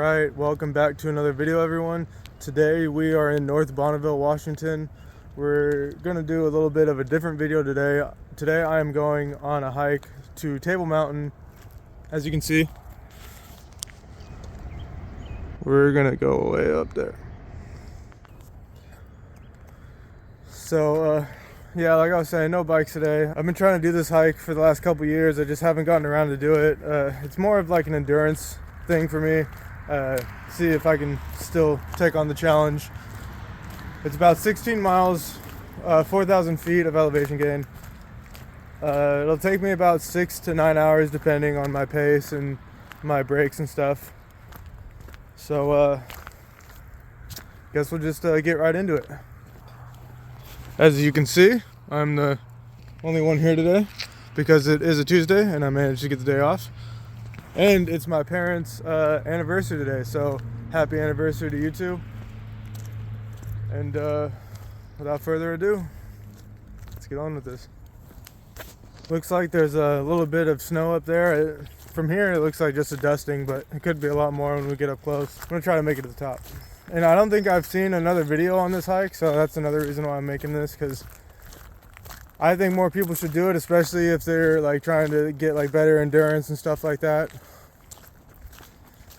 Alright, welcome back to another video, everyone. Today we are in North Bonneville, Washington. We're gonna do a little bit of a different video today. Today I am going on a hike to Table Mountain. As you can see, we're gonna go way up there. So yeah, like I was saying, no bikes today. I've been trying to do this hike for the last couple years. I just haven't gotten around to do it. It's more of like an endurance thing for me. See if I can still take on the challenge. It's about 16 miles, 4,000 feet of elevation gain. It'll take me about 6 to 9 hours depending on my pace and my breaks and stuff. So guess we'll just get right into it. As you can see, I'm the only one here today because it is a Tuesday and I managed to get the day off. And it's my parents' anniversary today, so happy anniversary to you two. And without further ado, let's get on with this. Looks like there's a little bit of snow up there. From here, it looks like just a dusting, but it could be a lot more when we get up close. I'm gonna try to make it to the top. And I don't think I've seen another video on this hike, so that's another reason why I'm making this, because I think more people should do it, especially if they're like trying to get like better endurance and stuff like that.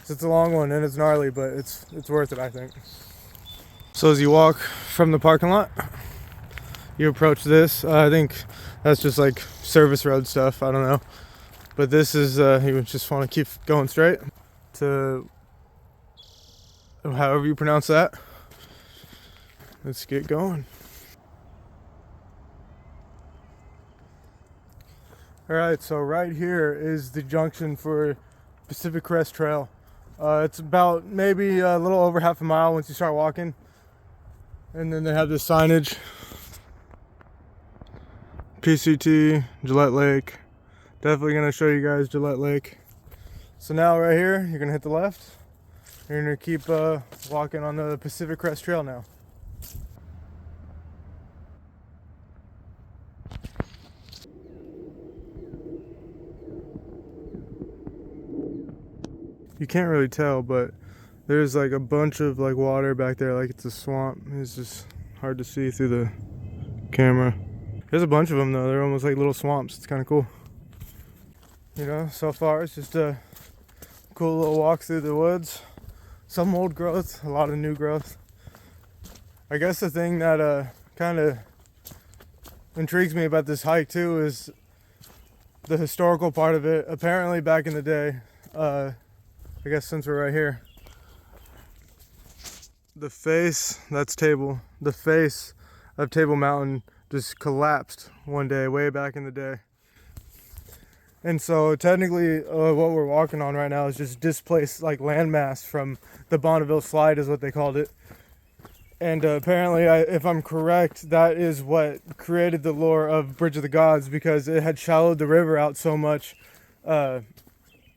So it's a long one and it's gnarly, but it's worth it, I think. So as you walk from the parking lot, you approach this. I think that's just like service road stuff. I don't know, but this is you just want to keep going straight to however you pronounce that. Let's get going. Alright, so right here is the junction for Pacific Crest Trail. It's about maybe a little over half a mile once you start walking. And then they have this signage. PCT, Gillette Lake. Definitely going to show you guys Gillette Lake. So now right here, you're going to hit the left. You're going to keep walking on the Pacific Crest Trail now. You can't really tell, but there's like a bunch of like water back there, like it's a swamp. It's just hard to see through the camera. There's a bunch of them though. They're almost like little swamps. It's kind of cool. You know, so far it's just a cool little walk through the woods. Some old growth, a lot of new growth. I guess the thing that kind of intrigues me about this hike too is the historical part of it. Apparently back in the day, I guess since we're right here, the face of Table Mountain just collapsed one day way back in the day. And so technically what we're walking on right now is just displaced like landmass from the Bonneville slide is what they called it. And apparently, if I'm correct, that is what created the lore of Bridge of the Gods, because it had shallowed the river out so much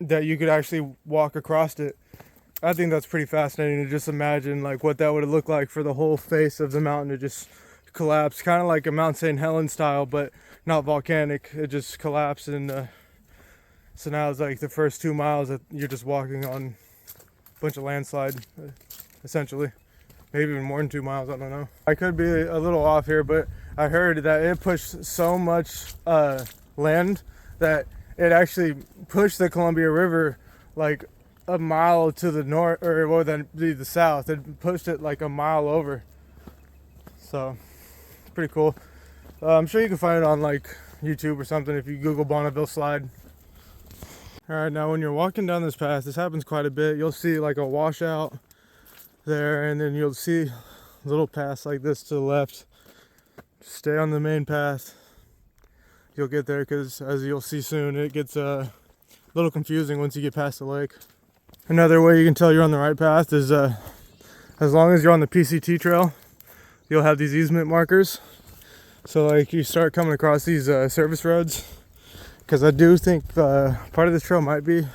that you could actually walk across it. I think that's pretty fascinating to just imagine like what that would have looked like for the whole face of the mountain to just collapse, kind of like a Mount St. Helens style, but not volcanic. It just collapsed, and so now it's like the first 2 miles that you're just walking on a bunch of landslide, essentially. Maybe even more than 2 miles, I don't know. I could be a little off here, but I heard that it pushed so much land that it actually pushed the Columbia River like a mile to the north, or well, then the south. It pushed it like a mile over. So, pretty cool. I'm sure you can find it on like YouTube or something if you Google Bonneville slide. Alright, now when you're walking down this path, this happens quite a bit. You'll see like a washout there, and then you'll see little paths like this to the left. Just stay on the main path. You'll get there, because as you'll see soon, it gets a little confusing once you get past the lake. Another way you can tell you're on the right path is as long as you're on the PCT trail, you'll have these easement markers. So like you start coming across these service roads, because I do think part of this trail might be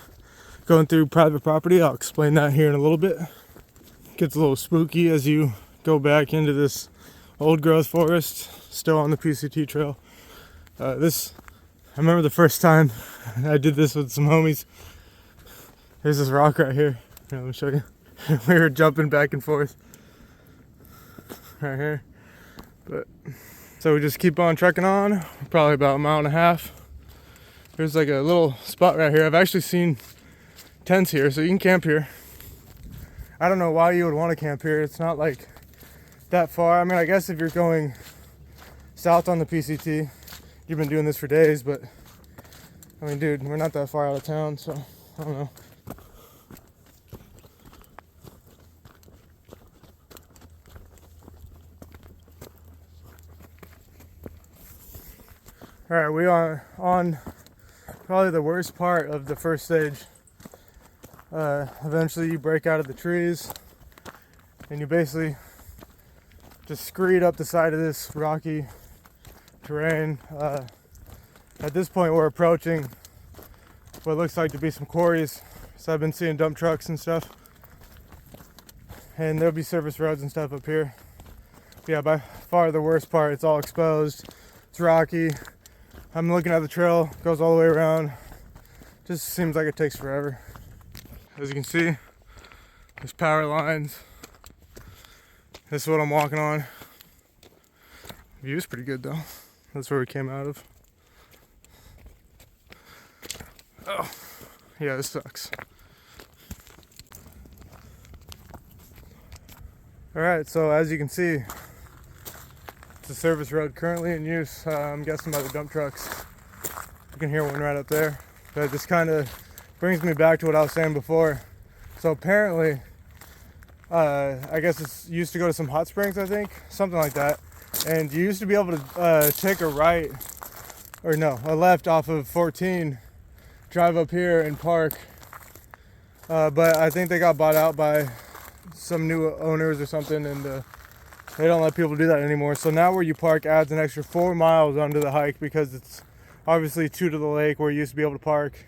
going through private property. I'll explain that here in a little bit. It gets a little spooky as you go back into this old growth forest, still on the PCT trail. I remember the first time I did this with some homies. There's this rock right here. Here, let me show you. We were jumping back and forth right here. But so we just keep on trekking on, probably about a mile and a half. There's like a little spot right here. I've actually seen tents here, so you can camp here. I don't know why you would want to camp here. It's not like that far. I mean, I guess if you're going south on the PCT, you've been doing this for days, but I mean, dude, we're not that far out of town, so I don't know. All right, we are on probably the worst part of the first stage. Eventually you break out of the trees and you basically just screed up the side of this rocky terrain. At this point we're approaching what looks like to be some quarries, so I've been seeing dump trucks and stuff, and there'll be service roads and stuff up here. Yeah, by far the worst part. It's all exposed, it's rocky. I'm looking at the trail, goes all the way around. Just seems like it takes forever. As you can see, there's power lines. This is what I'm walking on. View's pretty good though. That's where we came out of. Oh, yeah, this sucks. All right, so as you can see, it's a service road currently in use. I'm guessing by the dump trucks. You can hear one right up there. But this kind of brings me back to what I was saying before. So apparently, I guess it's used to go to some hot springs, I think, something like that. And you used to be able to take a right, or no, a left off of 14, drive up here and park. But I think they got bought out by some new owners or something, and they don't let people do that anymore. So now where you park adds an extra 4 miles onto the hike, because it's obviously 2 to the lake where you used to be able to park.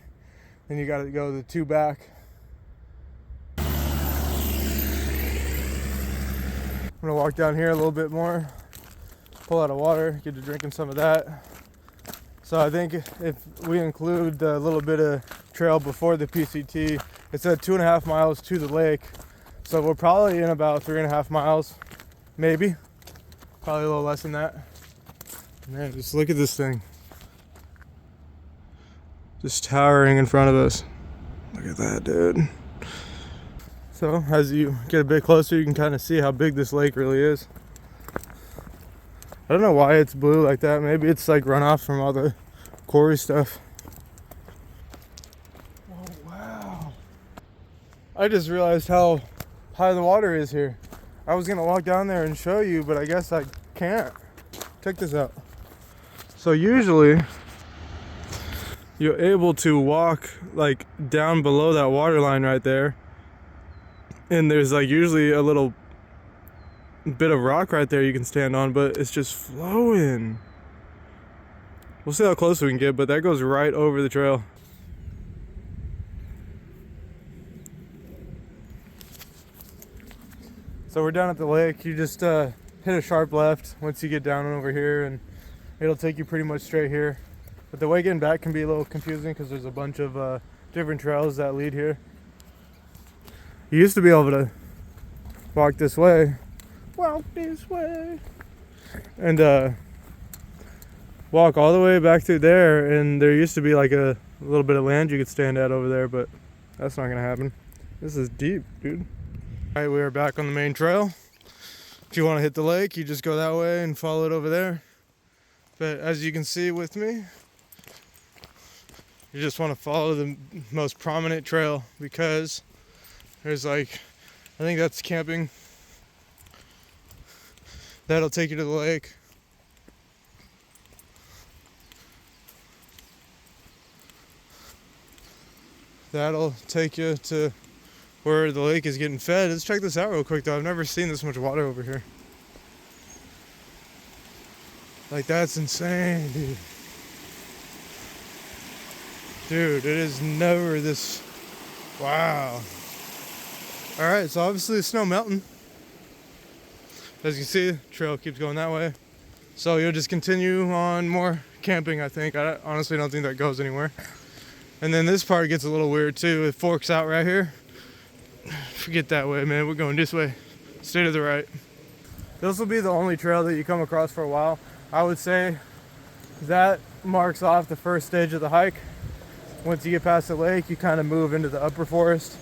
Then you got to go the 2 back. I'm gonna walk down here a little bit more, pull out of water, get to drinking some of that. So I think if we include the little bit of trail before the PCT, it's at 2.5 miles to the lake. So we're probably in about 3.5 miles, maybe. Probably a little less than that. Man, just look at this thing. Just towering in front of us. Look at that, dude. So as you get a bit closer, you can kind of see how big this lake really is. I don't know why it's blue like that. Maybe it's like runoff from all the quarry stuff. Oh, wow. I just realized how high the water is here. I was gonna walk down there and show you, but I guess I can't. Check this out. So usually you're able to walk like down below that water line right there, and there's like usually a little bit of rock right there you can stand on, but it's just flowing. We'll see how close we can get, but that goes right over the trail. So we're down at the lake. You just hit a sharp left once you get down over here, and it'll take you pretty much straight here. But the way getting back can be a little confusing because there's a bunch of different trails that lead here. You used to be able to walk this way, and walk all the way back through there, and there used to be like a little bit of land you could stand at over there, but that's not gonna happen. This is deep, dude. All right, we are back on the main trail. If you want to hit the lake, you just go that way and follow it over there. But as you can see with me, you just want to follow the most prominent trail, because there's like, I think that's camping. That'll take you to the lake. That'll take you to where the lake is getting fed. Let's check this out real quick though. I've never seen this much water over here. Like, that's insane, dude. Dude, it is never this, wow. All right, so obviously the snow melting. As you can see, the trail keeps going that way. So you'll just continue on more camping, I think. I honestly don't think that goes anywhere. And then this part gets a little weird too. It forks out right here. Forget that way, man. We're going this way. Stay to the right. This will be the only trail that you come across for a while. I would say that marks off the first stage of the hike. Once you get past the lake, you kind of move into the upper forest,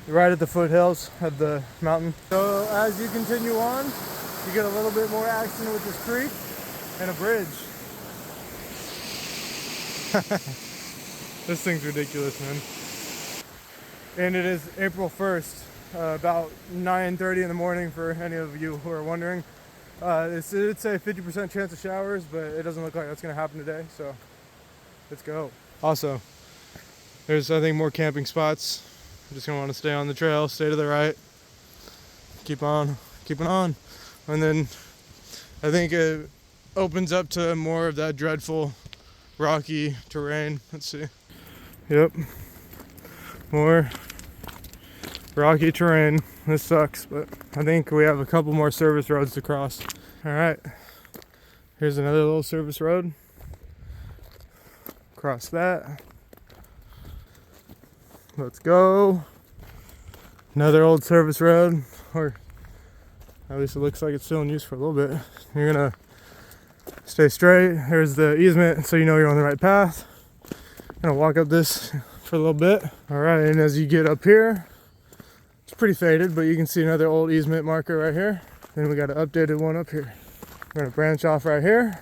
right at the foothills of the mountain. So as you continue on, you get a little bit more action with this creek and a bridge. This thing's ridiculous, man. And it is April 1st, about 9:30 in the morning for any of you who are wondering. It's say 50% chance of showers, but it doesn't look like that's gonna happen today, so let's go. Also, there's, I think, more camping spots. I'm just gonna wanna stay on the trail, stay to the right, keep on, keeping on. And then I think it opens up to more of that dreadful rocky terrain. Let's see. Yep, more rocky terrain. This sucks, but I think we have a couple more service roads to cross. All right, here's another little service road. Cross that. Let's go. Another old service road, or at least it looks like it's still in use for a little bit. You're gonna stay straight. Here's the easement, so you know you're on the right path. Gonna walk up this for a little bit. All right, and as you get up here, it's pretty faded, but you can see another old easement marker right here. Then we got an updated one up here. We're gonna branch off right here.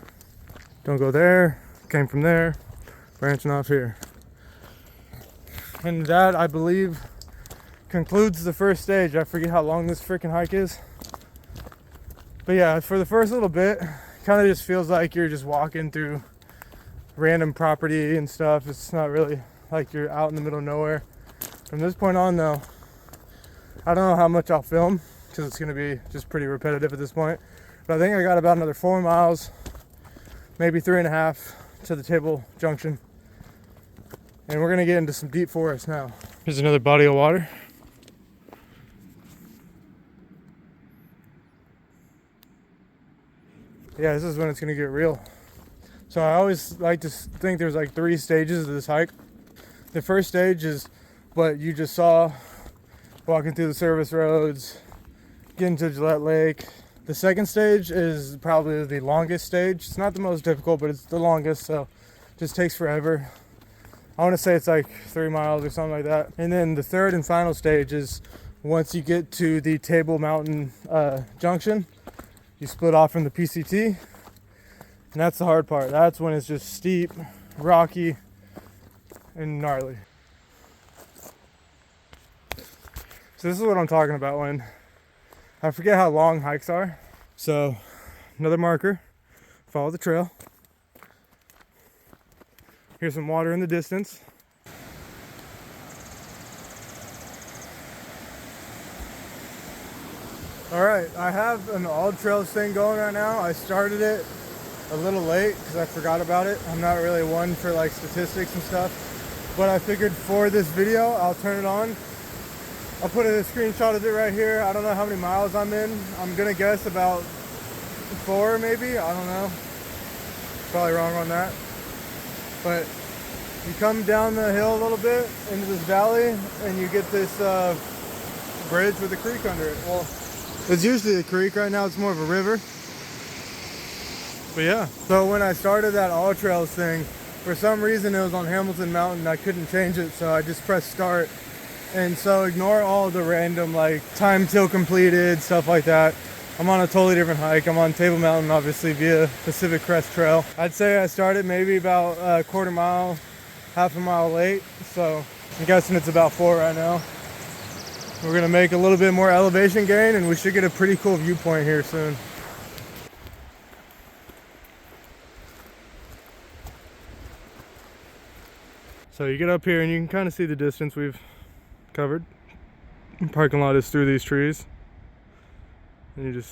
Don't go there. Came from there. Branching off here. And that, I believe, concludes the first stage. I forget how long this freaking hike is. But yeah, for the first little bit, kind of just feels like you're just walking through random property and stuff. It's not really like you're out in the middle of nowhere. From this point on, though, I don't know how much I'll film because it's going to be just pretty repetitive at this point. But I think I got about another 4 miles, maybe 3.5 to the Table Junction. And we're going to get into some deep forest now. Here's another body of water. Yeah, this is when it's going to get real. So I always like to think there's like 3 stages of this hike. The first stage is what you just saw, walking through the service roads, getting to Gillette Lake. The second stage is probably the longest stage. It's not the most difficult, but it's the longest, so it just takes forever. I want to say it's like 3 miles or something like that. And then the third and final stage is once you get to the Table Mountain Junction, you split off from the PCT, and that's the hard part. That's when it's just steep, rocky, and gnarly. So this is what I'm talking about when I forget how long hikes are. So another marker, follow the trail. Here's some water in the distance. All right, I have an all trails thing going right now. I started it a little late because I forgot about it. I'm not really one for like statistics and stuff, but I figured for this video, I'll turn it on. I'll put a screenshot of it right here. I don't know how many miles I'm in. I'm gonna guess about 4 maybe, I don't know. Probably wrong on that. But you come down the hill a little bit into this valley and you get this bridge with a creek under it. Well, it's usually a creek. Right now it's more of a river. But yeah, so when I started that all trails thing, for some reason it was on Hamilton Mountain. I couldn't change it, so I just pressed start. And so ignore all the random like time till completed, stuff like that. I'm on a totally different hike. I'm on Table Mountain, obviously, via Pacific Crest Trail. I'd say I started maybe about a quarter mile, half a mile late. So I'm guessing it's about 4 right now. We're gonna make a little bit more elevation gain and we should get a pretty cool viewpoint here soon. So you get up here and you can kind of see the distance we've covered. The parking lot is through these trees. And you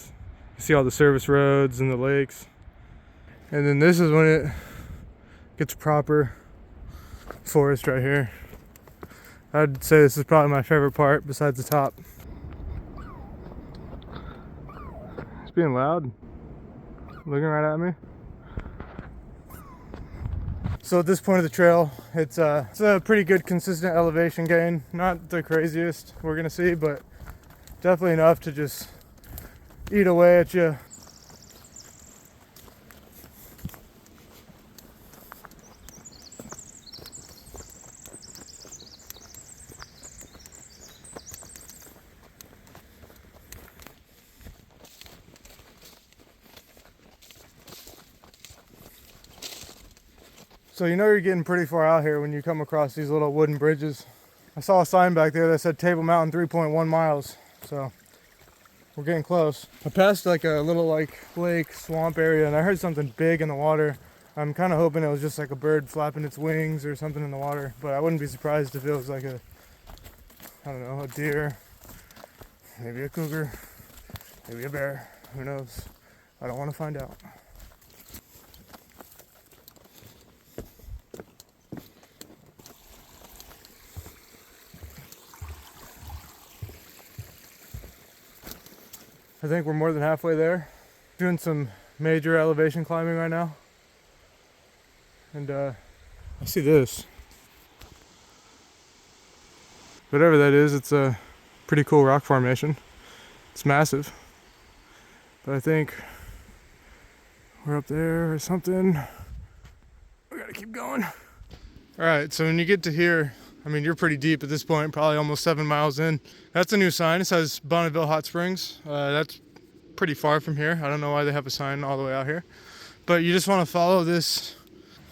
see all the service roads and the lakes. And then this is when it gets proper forest right here. I'd say this is probably my favorite part besides the top. It's being loud. Looking right at me. So at this point of the trail, it's a pretty good consistent elevation gain. Not the craziest we're gonna see, but definitely enough to just eat away at you. So you know you're getting pretty far out here when you come across these little wooden bridges. I saw a sign back there that said Table Mountain 3.1 miles. So we're getting close. I passed like a little like lake swamp area and I heard something big in the water. I'm kind of hoping it was just like a bird flapping its wings or something in the water, but I wouldn't be surprised if it was like a, I don't know, a deer, maybe a cougar, maybe a bear, who knows? I don't want to find out. I think we're more than halfway there. Doing some major elevation climbing right now. And I see this. Whatever that is, it's a pretty cool rock formation. It's massive. But I think we're up there or something. We gotta keep going. All right, so when you get to here, I mean, you're pretty deep at this point, probably almost 7 miles in. That's a new sign. It says Bonneville Hot Springs. That's pretty far from here. I don't know why they have a sign all the way out here. But you just want to follow this.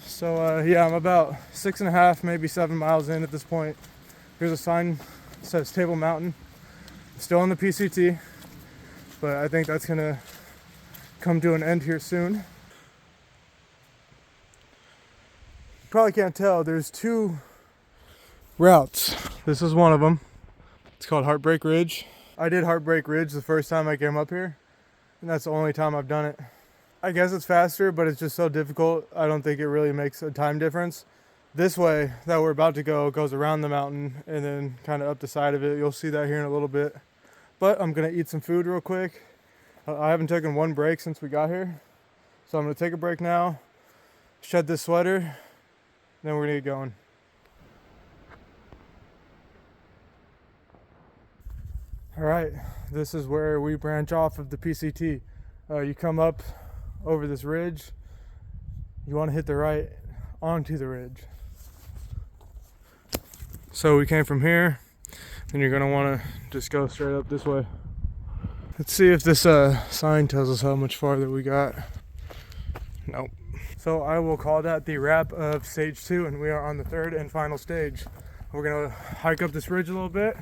So yeah, I'm about 6.5, maybe 7 miles in at this point. Here's a sign that says Table Mountain. Still on the PCT, but I think that's gonna come to an end here soon. You probably can't tell, there's two routes. This is one of them. It's called Heartbreak Ridge. I did Heartbreak Ridge the first time I came up here, and that's the only time I've done it. I guess it's faster, but it's just so difficult. I don't think it really makes a time difference. This way that we're about to go goes around the mountain and then kind of up the side of it. You'll see that here in a little bit. But I'm gonna eat some food real quick. I haven't taken one break since we got here. So I'm gonna take a break now, shed this sweater, then we're gonna get going. All right, this is where we branch off of the PCT. You come up over this ridge, you want to hit the right onto the ridge. So we came from here, and you're gonna want to just go straight up this way. Let's see if this sign tells us how much farther we got. Nope. So I will call that the wrap of stage 2, and we are on the third and final stage. We're gonna hike up this ridge a little bit,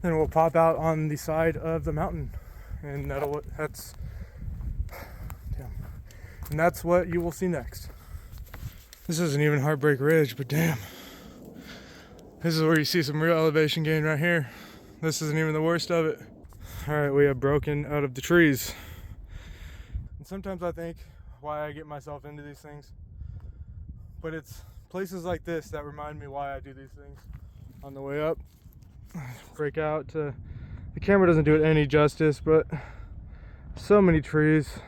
then we'll pop out on the side of the mountain, and that's what you will see next. This isn't even Heartbreak Ridge, but damn. This is where you see some real elevation gain right here. This isn't even the worst of it. All right, we have broken out of the trees. And sometimes I think why I get myself into these things, but it's places like this that remind me why I do these things. On the way up, break out to, the camera doesn't do it any justice, but so many trees.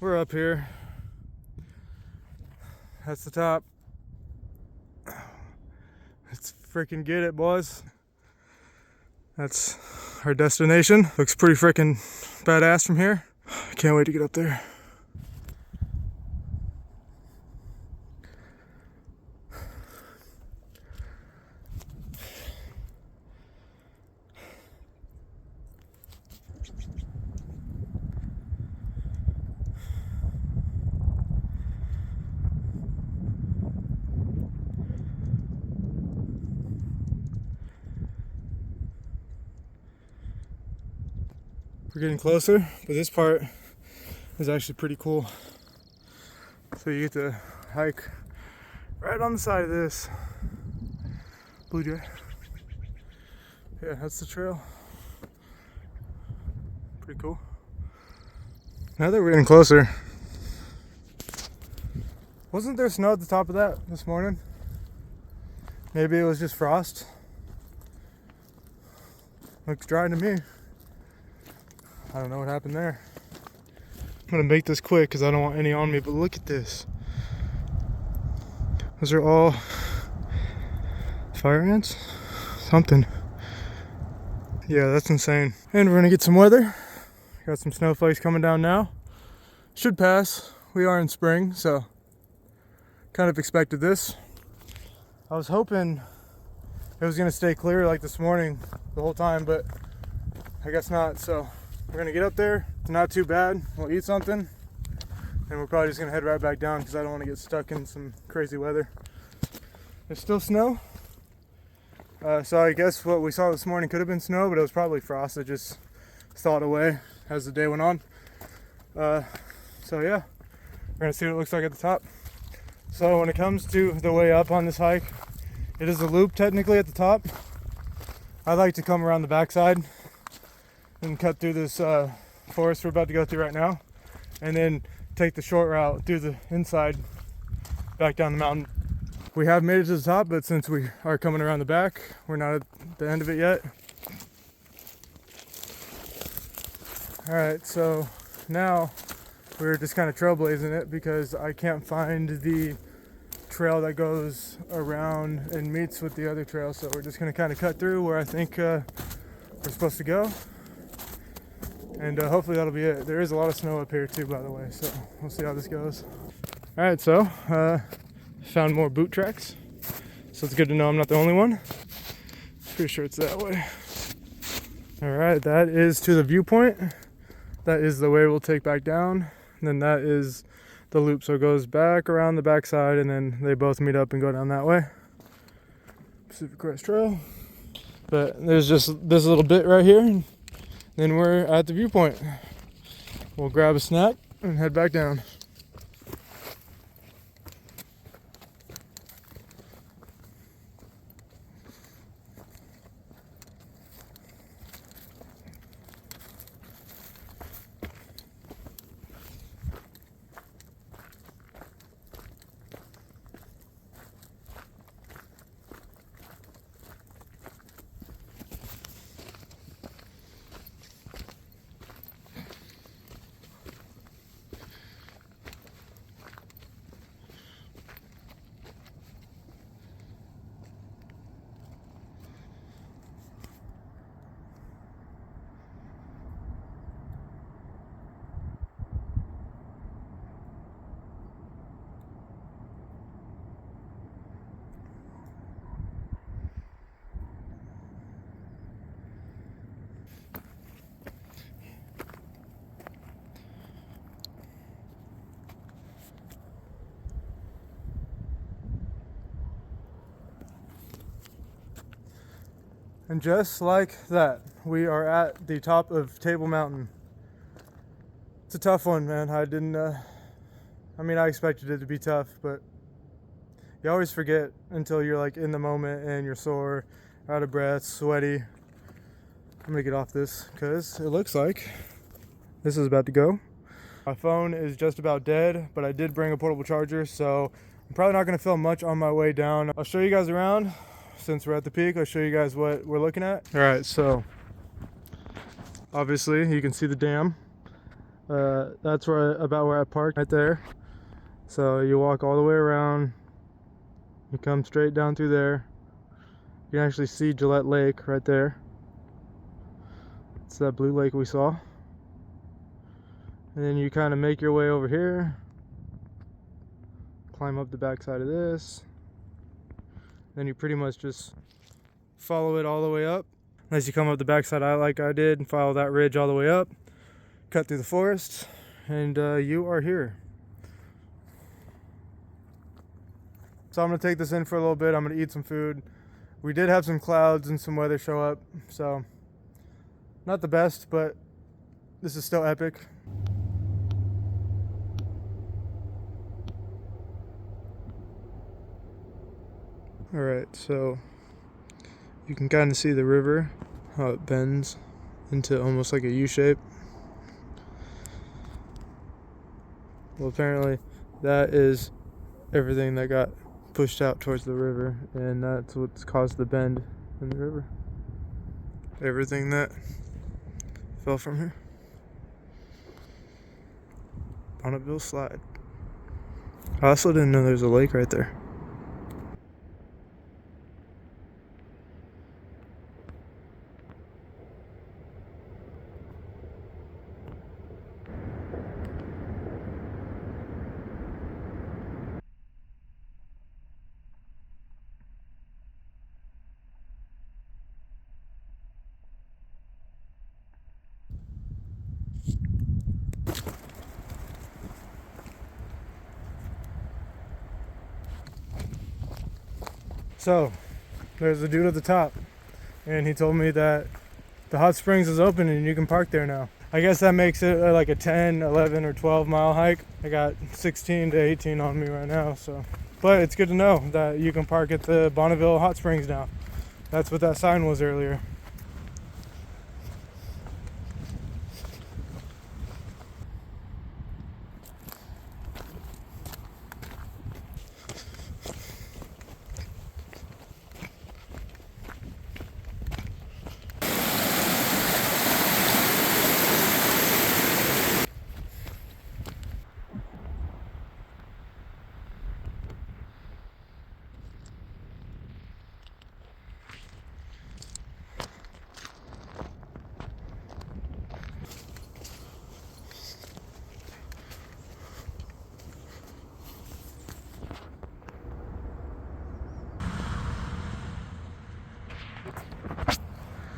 We're up here. That's the top. Let's freaking get it, boys. That's our destination. Looks pretty freaking badass from here. I can't wait to get up there. We're getting closer, but this part is actually pretty cool. So you get to hike right on the side of this. Blue jay. Yeah, that's the trail. Pretty cool. Now that we're getting closer, wasn't there snow at the top of that this morning? Maybe it was just frost. Looks dry to me. I don't know what happened there. I'm gonna make this quick because I don't want any on me, but look at this. Those are all fire ants? Something. Yeah, that's insane. And we're gonna get some weather. Got some snowflakes coming down now. Should pass. We are in spring, so kind of expected this. I was hoping it was gonna stay clear like this morning the whole time, but I guess not. So we're gonna get up there. It's not too bad. We'll eat something, and we're probably just gonna head right back down because I don't want to get stuck in some crazy weather. There's still snow. So I guess what we saw this morning could have been snow, but it was probably frost that just thawed away as the day went on. So yeah, we're gonna see what it looks like at the top. So when it comes to the way up on this hike, it is a loop technically at the top. I like to come around the backside and cut through this forest we're about to go through right now, and then take the short route through the inside back down the mountain. We have made it to the top, but since we are coming around the back, we're not at the end of it yet. All right, so now we're just kind of trailblazing it because I can't find the trail that goes around and meets with the other trail. So we're just gonna kind of cut through where I think we're supposed to go. And hopefully that'll be it. There is a lot of snow up here too, by the way, so we'll see how this goes. All right, so found more boot tracks. So it's good to know I'm not the only one. Pretty sure it's that way. All right, that is to the viewpoint. That is the way we'll take back down. And then that is the loop, so it goes back around the backside, and then they both meet up and go down that way. Pacific Crest Trail. But there's just this little bit right here, and then we're at the viewpoint. We'll grab a snack and head back down. And just like that, we are at the top of Table Mountain. It's a tough one, man. I expected it to be tough, but you always forget until you're like in the moment and you're sore, out of breath, sweaty. I'm gonna get off this because it looks like this is about to go. My phone is just about dead, but I did bring a portable charger, so I'm probably not gonna film much on my way down. I'll show you guys around. Since we're at the peak, I'll show you guys what we're looking at. All right, so obviously you can see the dam. That's about where I parked, right there. So you walk all the way around, you come straight down through there. You can actually see Gillette Lake right there. It's that blue lake we saw. And then you kind of make your way over here, climb up the backside of this. Then you pretty much just follow it all the way up. Unless you come up the backside like I did and follow that ridge all the way up, cut through the forest, and you are here. So I'm gonna take this in for a little bit. I'm gonna eat some food. We did have some clouds and some weather show up, so not the best, but this is still epic. Alright, so you can kind of see the river, how it bends into almost like a U shape. Well, apparently that is everything that got pushed out towards the river, and that's what's caused the bend in the river. Everything that fell from here. Bonneville Slide. I also didn't know there's a lake right there. So there's a dude at the top, and he told me that the hot springs is open and you can park there now. I guess that makes it like a 10, 11, or 12 mile hike. I got 16 to 18 on me right now, so. But it's good to know that you can park at the Bonneville hot springs now. That's what that sign was earlier.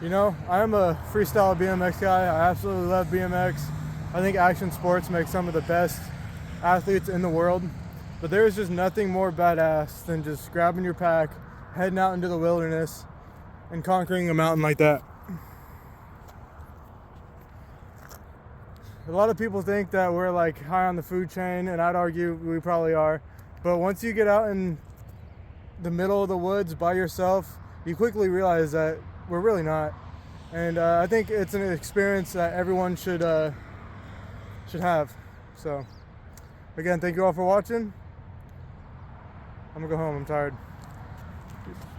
You know, I'm a freestyle BMX guy. I absolutely love BMX. I think action sports make some of the best athletes in the world. But there is just nothing more badass than just grabbing your pack, heading out into the wilderness, and conquering a mountain like that. A lot of people think that we're like high on the food chain, and I'd argue we probably are. But once you get out in the middle of the woods by yourself, you quickly realize that we're really not. And I think it's an experience that everyone should have. So again, thank you all for watching. I'm gonna go home, I'm tired. Peace.